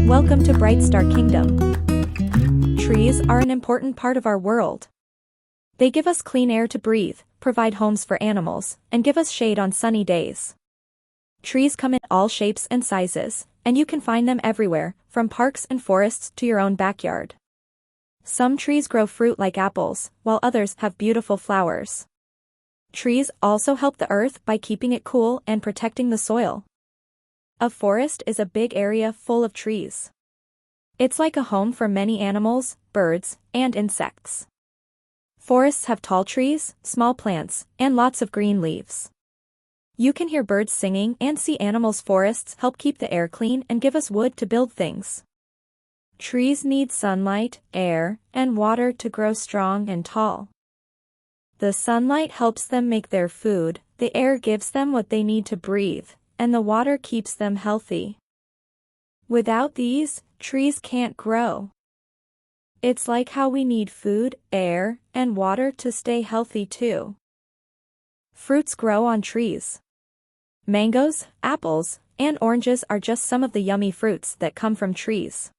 Welcome to Bright Star Kingdom. Trees are an important part of our world. They give us clean air to breathe, provide homes for animals, and give us shade on sunny days. Trees come in all shapes and sizes, and you can find them everywhere, from parks and forests to your own backyard. Some trees grow fruit like apples, while others have beautiful flowers. Trees also help the earth by keeping it cool and protecting the soil. A forest is a big area full of trees. It's like a home for many animals, birds, and insects. Forests have tall trees, small plants, and lots of green leaves. You can hear birds singing and see animals. Forests help keep the air clean and give us wood to build things. Trees need sunlight, air, and water to grow strong and tall. The sunlight helps them make their food, the air gives them what they need to breathe, and the water keeps them healthy. Without these, trees can't grow. It's like how we need food, air, and water to stay healthy too. Fruits grow on trees. Mangoes, apples, and oranges are just some of the yummy fruits that come from trees.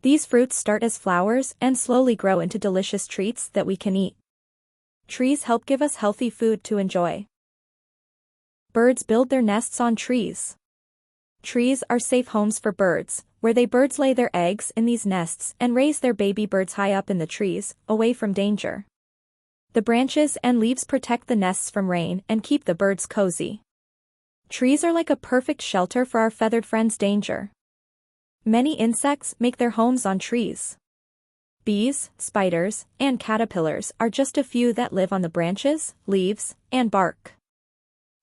These fruits start as flowers and slowly grow into delicious treats that we can eat. Trees help give us healthy food to enjoy. Birds build their nests on trees. Trees are safe homes for birds, where birds lay their eggs in these nests and raise their baby birds high up in the trees, away from danger. The branches and leaves protect the nests from rain and keep the birds cozy. Trees are like a perfect shelter for our feathered friends. Danger. Many insects make their homes on trees. Bees, spiders, and caterpillars are just a few that live on the branches, leaves, and bark.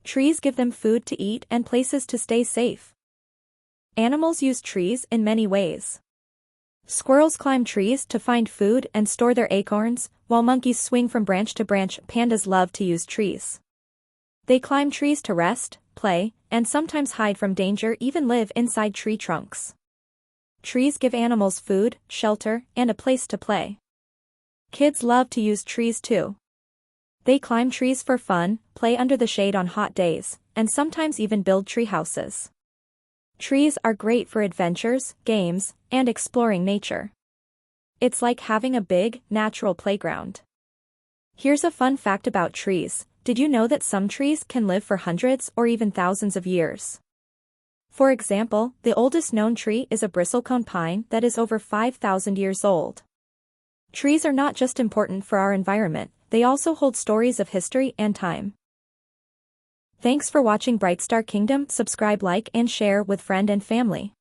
Trees give them food to eat and places to stay safe. Animals use trees in many ways. Squirrels climb trees to find food and store their acorns, while monkeys swing from branch to branch. Pandas love to use trees. They climb trees to rest, play, and sometimes hide from danger. Even live inside tree trunks. Trees give animals food, shelter, and a place to play. Kids love to use trees too. They climb trees for fun, play under the shade on hot days, and sometimes even build tree houses. Trees are great for adventures, games, and exploring nature. It's like having a big, natural playground. Here's a fun fact about trees. Did you know that some trees can live for hundreds or even thousands of years? For example, the oldest known tree is a bristlecone pine that is over 5,000 years old. Trees are not just important for our environment, they also hold stories of history and time. Thanks for watching Bright Star Kingdom. Subscribe, like, and share with friend and family.